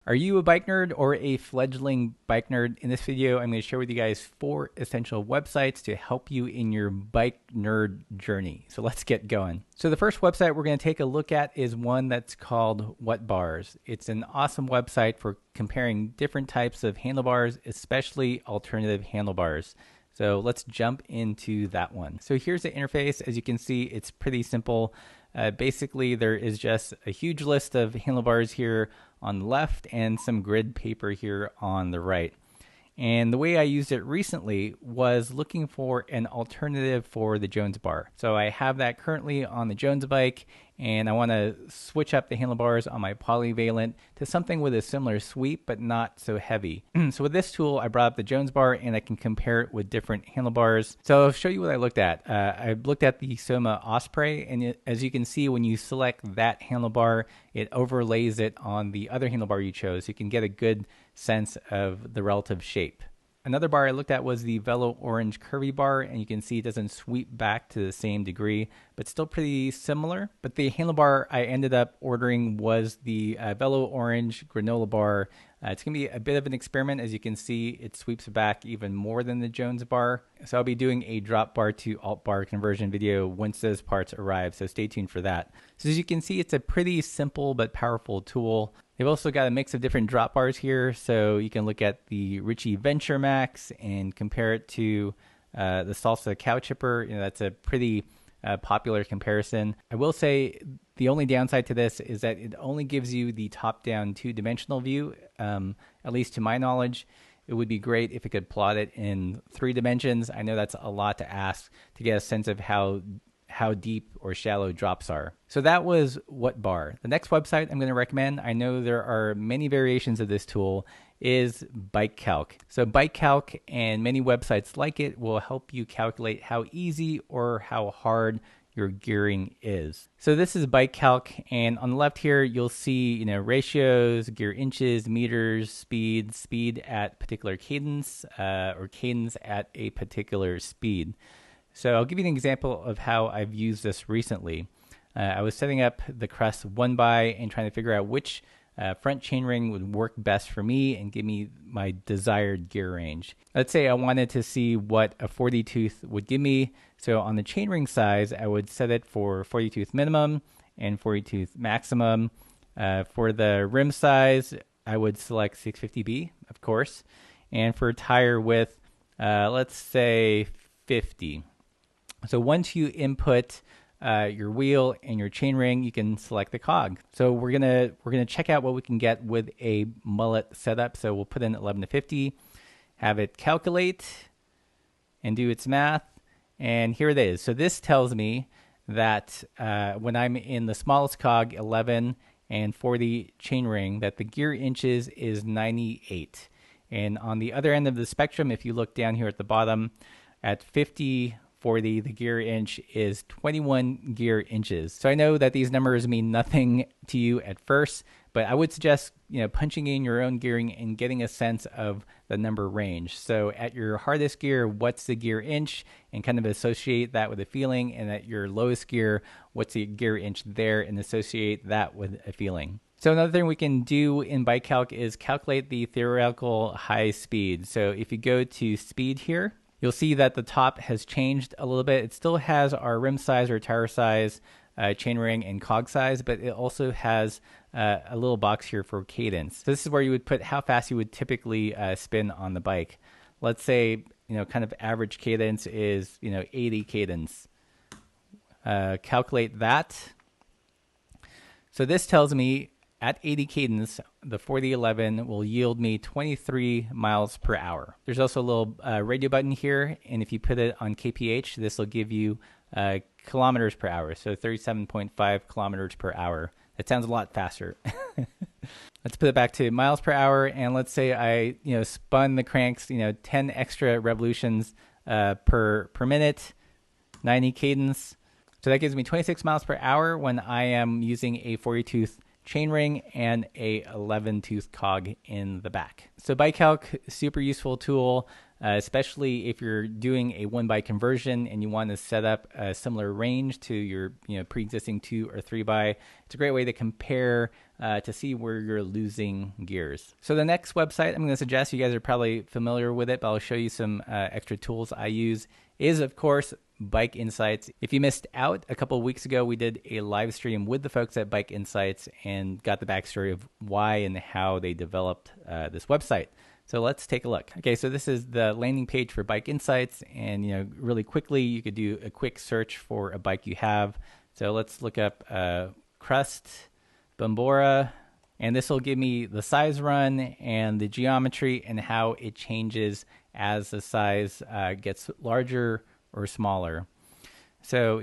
Are you a bike nerd or a fledgling bike nerd? In this video, I'm going to share with you guys 4 essential websites to help you in your bike nerd journey. So let's get going. So the first website we're going to take a look at is one that's called WHATBARS. It's an awesome website for comparing different types of handlebars, especially alternative handlebars. So let's jump into that one. So here's the interface. As you can see, it's pretty simple. Basically, there is just a huge list of handlebars here on the left and some grid paper here on the right. And the way I used it recently was looking for an alternative for the Jones bar. So I have that currently on the Jones bike, and I want to switch up the handlebars on my polyvalent to something with a similar sweep but not so heavy. So with this tool, I brought up the Jones bar and I can compare it with different handlebars. So I'll show you what I looked at. I looked at the Soma Osprey, and as you can see, when you select that handlebar, it overlays it on the other handlebar you chose. So you can get a good sense of the relative shape. Another bar I looked at was the Velo Orange Curvy bar, and you can see it doesn't sweep back to the same degree, but still pretty similar. But the handlebar I ended up ordering was the Velo Orange Granola bar. It's going to be a bit of an experiment. As you can see, it sweeps back even more than the Jones bar. So I'll be doing a drop bar to alt bar conversion video once those parts arrive, so stay tuned for that. So as you can see, it's a pretty simple but powerful tool. They've also got a mix of different drop bars here, so you can look at the Ritchie Venture Max and compare it to the Salsa Cow Chipper. You know, that's a pretty popular comparison. I will say the only downside to this is that it only gives you the top-down 2-dimensional view. At least to my knowledge, it would be great if it could plot it in 3 dimensions. I know that's a lot to ask to get a sense of how deep or shallow drops are. So that was WHATBAR. The next website I'm going to recommend, I know there are many variations of this tool, is BIKECALC. So BIKECALC and many websites like it will help you calculate how easy or how hard your gearing is. So this is BIKECALC, and on the left here you'll see ratios, gear inches, meters, speed at particular cadence, or cadence at a particular speed. So I'll give you an example of how I've used this recently. I was setting up the Crest 1x and trying to figure out which front chainring would work best for me and give me my desired gear range. Let's say I wanted to see what a 40 tooth would give me. So on the chainring size, I would set it for 40 tooth minimum and 40 tooth maximum. For the rim size, I would select 650B, of course. And for tire width, let's say 50. So once you input your wheel and your chainring, you can select the cog. So we're gonna check out what we can get with a mullet setup. So we'll put in 11 to 50, have it calculate and do its math, and here it is. So this tells me that when I'm in the smallest cog, 11 and 40 chainring, that the gear inches is 98. And on the other end of the spectrum, if you look down here at the bottom, at 50, 40, the gear inch is 21 gear inches. So I know that these numbers mean nothing to you at first, but I would suggest punching in your own gearing and getting a sense of the number range. So at your hardest gear, what's the gear inch, and kind of associate that with a feeling, and at your lowest gear, what's the gear inch there, and associate that with a feeling. So another thing we can do in BIKECALC is calculate the theoretical high speed. So if you go to speed here, you'll see that the top has changed a little bit. It still has our rim size or tire size, chainring, and cog size, but it also has a little box here for cadence. So this is where you would put how fast you would typically spin on the bike. Let's say, kind of average cadence is, 80 cadence. Calculate that. So this tells me at 80 cadence, the 4011 will yield me 23 miles per hour. There's also a little radio button here, and if you put it on kph, this will give you kilometers per hour, so 37.5 kilometers per hour. That sounds a lot faster. Let's put it back to miles per hour, and let's say I spun the cranks 10 extra revolutions per minute, 90 cadence. So that gives me 26 miles per hour when I am using a 40 tooth chainring and a 11 tooth cog in the back. So BIKECALC, super useful tool. especially if you're doing a 1x conversion and you want to set up a similar range to your pre-existing 2 or 3x. It's a great way to compare to see where you're losing gears. So the next website I'm going to suggest, you guys are probably familiar with it, but I'll show you some extra tools I use, is of course BIKEINSIGHTS. If you missed out, a couple of weeks ago we did a live stream with the folks at BIKEINSIGHTS and got the backstory of why and how they developed this website. So let's take a look. Okay, so this is the landing page for BIKEINSIGHTS, and really quickly you could do a quick search for a bike you have. So let's look up Crust Bambora, and this will give me the size run and the geometry and how it changes as the size gets larger or smaller. So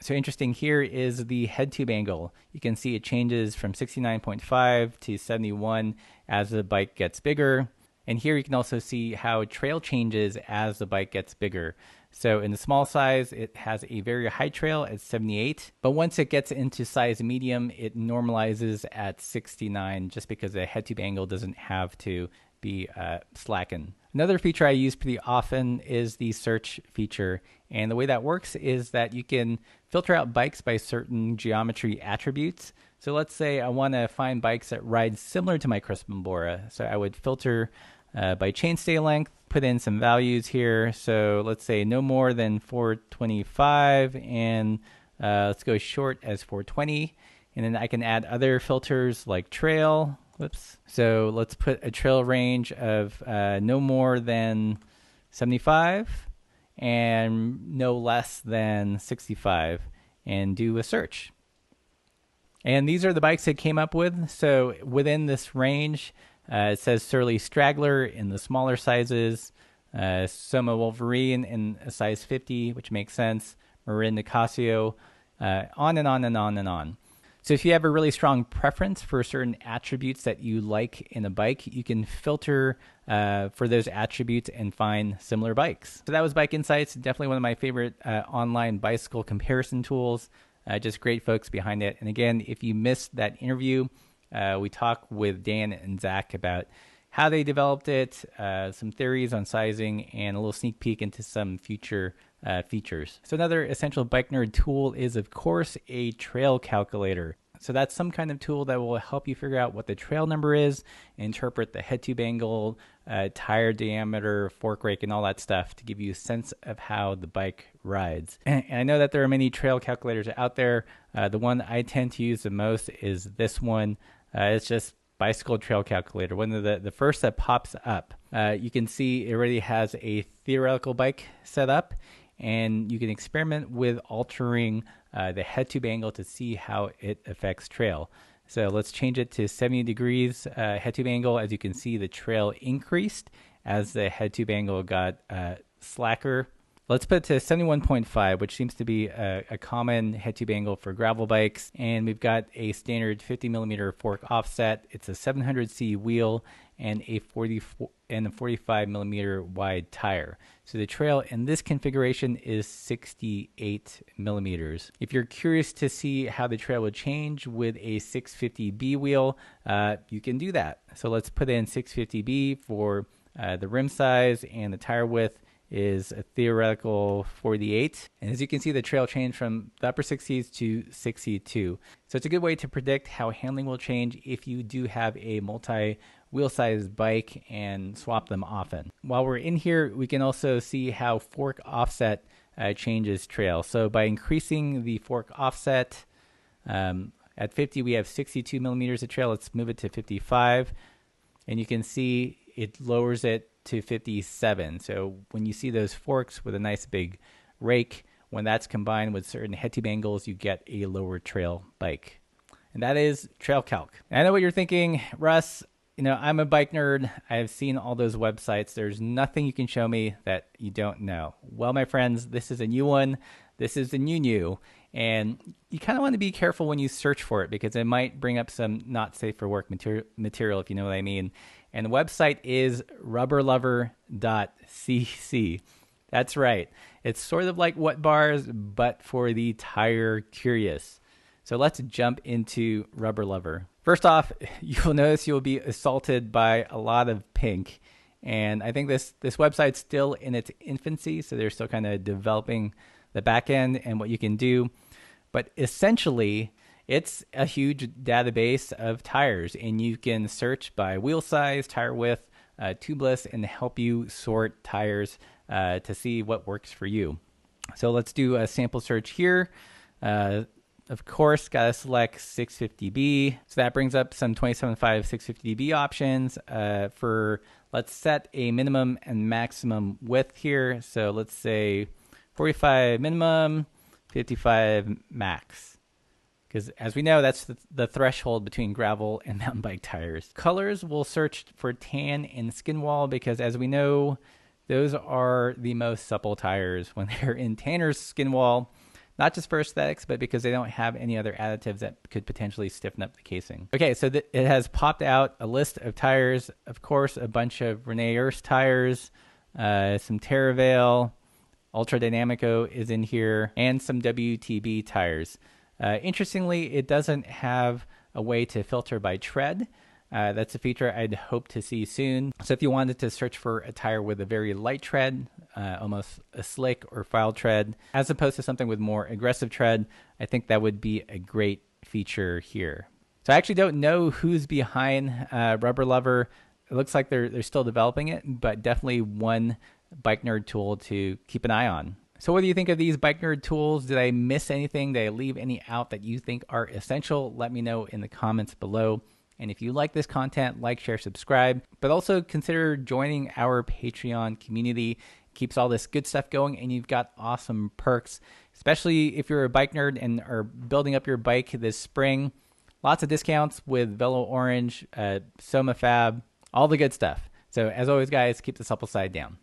so interesting here is the head tube angle. You can see it changes from 69.5 to 71 as the bike gets bigger. And here you can also see how trail changes as the bike gets bigger. So in the small size, it has a very high trail at 78. But once it gets into size medium, it normalizes at 69 just because the head tube angle doesn't have to be slackened. Another feature I use pretty often is the search feature. And the way that works is that you can filter out bikes by certain geometry attributes. So let's say I want to find bikes that ride similar to my Crust Bambora. So I would filter by chainstay length, put in some values here. So let's say no more than 425, and let's go short as 420. And then I can add other filters like trail. Whoops. So let's put a trail range of no more than 75 and no less than 65, and do a search. And these are the bikes it came up with. So within this range, it says Surly Straggler in the smaller sizes, Soma Wolverine in a size 50, which makes sense, Marin Nicasio, on and on and on and on. So if you have a really strong preference for certain attributes that you like in a bike, you can filter for those attributes and find similar bikes. So that was BIKEINSIGHTS, definitely one of my favorite online bicycle comparison tools. Just great folks behind it. And again, if you missed that interview, we talk with Dan and Zach about how they developed it, some theories on sizing, and a little sneak peek into some future features. So another essential bike nerd tool is, of course, a trail calculator. So that's some kind of tool that will help you figure out what the trail number is, interpret the head tube angle, tire diameter, fork rake, and all that stuff to give you a sense of how the bike rides. And I know that there are many trail calculators out there. The one I tend to use the most is this one. It's just Bicycle Trail Calculator, one of the first that pops up. You can see it already has a theoretical bike set up, and you can experiment with altering the head tube angle to see how it affects trail. So let's change it to 70 degrees head tube angle. As you can see, the trail increased as the head tube angle got slacker. Let's put it to 71.5, which seems to be a common head tube angle for gravel bikes. And we've got a standard 50 millimeter fork offset. It's a 700C wheel and a 45 millimeter wide tire. So the trail in this configuration is 68 millimeters. If you're curious to see how the trail would change with a 650B wheel, you can do that. So let's put in 650B for the rim size, and the tire width is a theoretical 48. And as you can see, the trail changed from the upper 60s to 62. So it's a good way to predict how handling will change if you do have a multi-wheel size bike and swap them often. While we're in here, we can also see how fork offset changes trail. So by increasing the fork offset, at 50 we have 62 millimeters of trail. Let's move it to 55. And you can see it lowers it to 57. So when you see those forks with a nice big rake, when that's combined with certain head tube angles, you get a lower trail bike. And that is TRAILCALC. And I know what you're thinking, Russ, I'm a bike nerd. I've seen all those websites. There's nothing you can show me that you don't know. Well, my friends, this is a new one. This is the new. And you kind of want to be careful when you search for it because it might bring up some not safe for work material, if you know what I mean. And the website is rubberlover.cc. That's right. It's sort of like WHATBARS, but for the tire curious. So let's jump into RubberLover. First off, you'll notice you'll be assaulted by a lot of pink. And I think this website's still in its infancy, so they're still kind of developing the back end and what you can do. But essentially, it's a huge database of tires, and you can search by wheel size, tire width, tubeless, and help you sort tires to see what works for you. So let's do a sample search here. Of course, got to select 650B. So that brings up some 27.5 650B options for, let's set a minimum and maximum width here. So let's say 45 minimum, 55 max. Because as we know, that's the threshold between gravel and mountain bike tires. Colors, we'll search for tan and skin wall because as we know, those are the most supple tires when they're in tanner's skin wall. Not just for aesthetics, but because they don't have any other additives that could potentially stiffen up the casing. Okay, so it has popped out a list of tires. Of course, a bunch of Rene Erst tires, some Terravale, Ultra Dynamico is in here, and some WTB tires. Interestingly, it doesn't have a way to filter by tread. That's a feature I'd hope to see soon. So if you wanted to search for a tire with a very light tread, almost a slick or file tread, as opposed to something with more aggressive tread, I think that would be a great feature here. So I actually don't know who's behind RUBBERLOVER. It looks like they're still developing it, but definitely one bike nerd tool to keep an eye on. So what do you think of these bike nerd tools? Did I miss anything? Did I leave any out that you think are essential? Let me know in the comments below. And if you like this content, like, share, subscribe, but also consider joining our Patreon community. It keeps all this good stuff going, and you've got awesome perks, especially if you're a bike nerd and are building up your bike this spring. Lots of discounts with Velo Orange, Soma Fab, all the good stuff. So as always, guys, keep the supple side down.